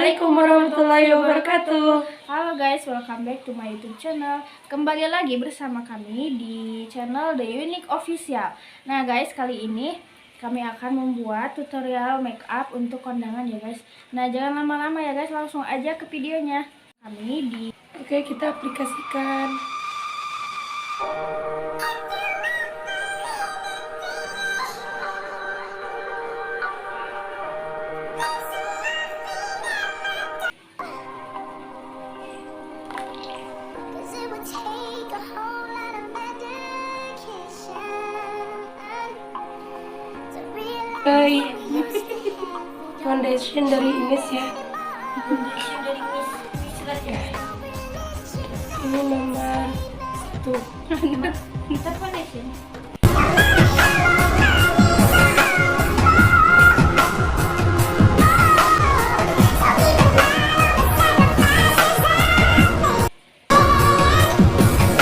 Assalamualaikum warahmatullahi wabarakatuh. Halo guys, welcome back to my YouTube channel. Kembali lagi bersama kami di channel The Unique Official. Nah guys, kali ini kami akan membuat tutorial make up untuk kondangan ya guys. Nah jangan lama-lama ya guys, langsung aja ke videonya. Oke, kita aplikasikan. Hai, foundation dari Ines ya. Foundation dari Miss ya. Ini nomor 1. Ntar foundation.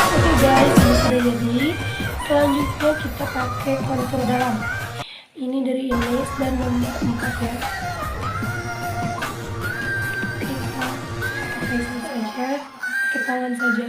Oke guys, ini sudah jadi. Selanjutnya kita pakai kontur dalam. Ini dari Ines dan nomor 4 ya. Kita pakai saja, pakai tangan saja.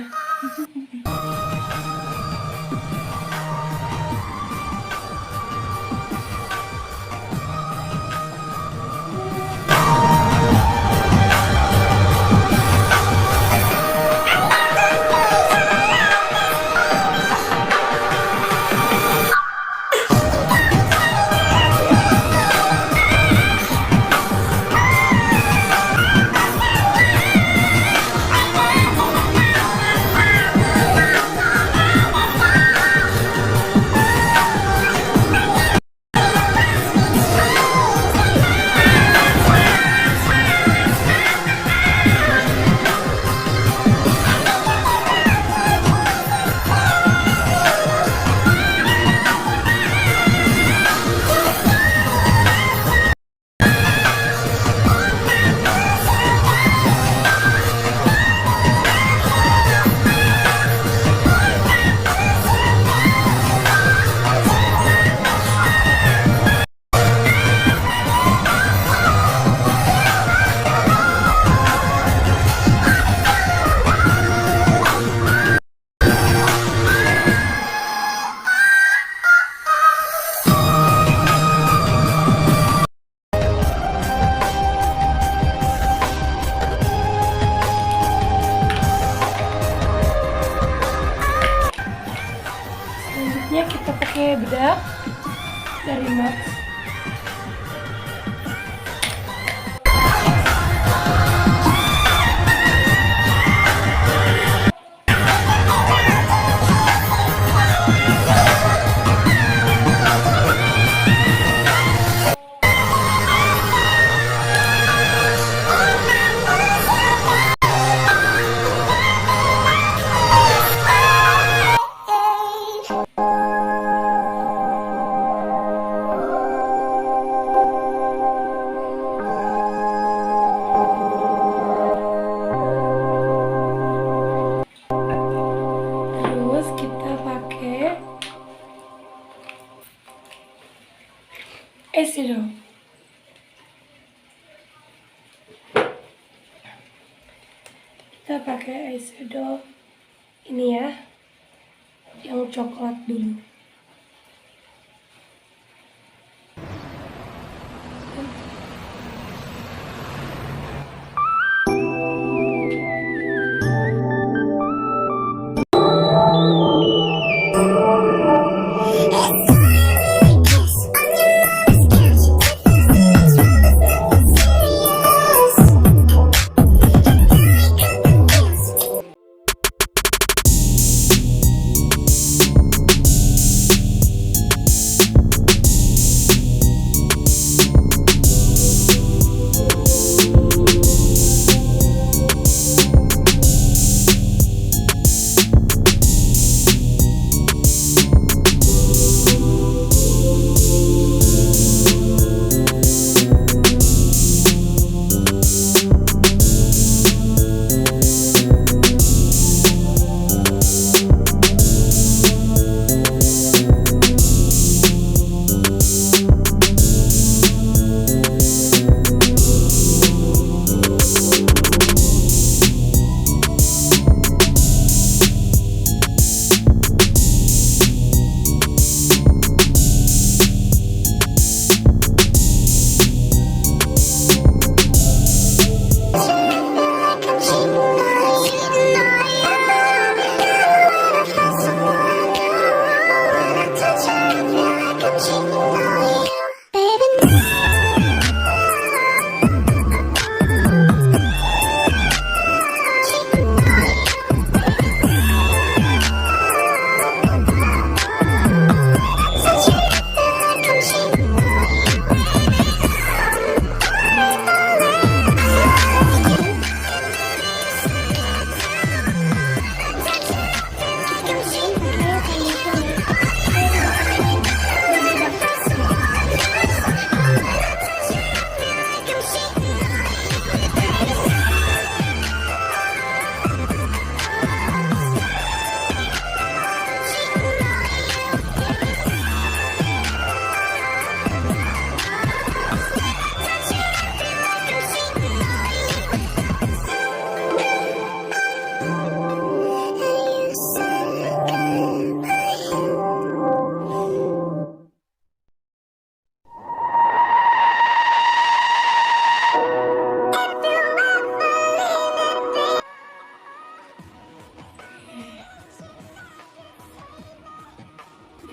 Selanjutnya kita pakai bedak dari Max. Terus kita pakai eyeshadow. Kita pakai eyeshadow ini ya, yang coklat dulu.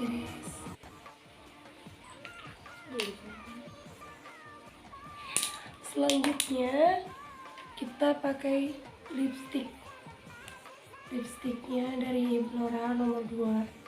iris. Selanjutnya kita pakai lipstick. Lipsticknya dari Flora nomor 2.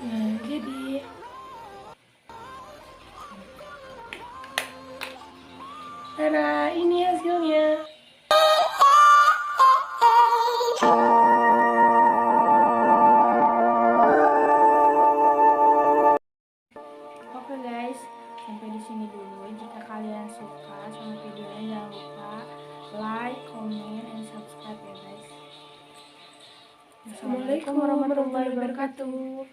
Nah, jadi tada, ini hasilnya. Oke guys, sampai di sini dulu. Jika kalian suka sama videonya, jangan lupa like, comment, and subscribe ya guys. Assalamualaikum warahmatullahi wabarakatuh.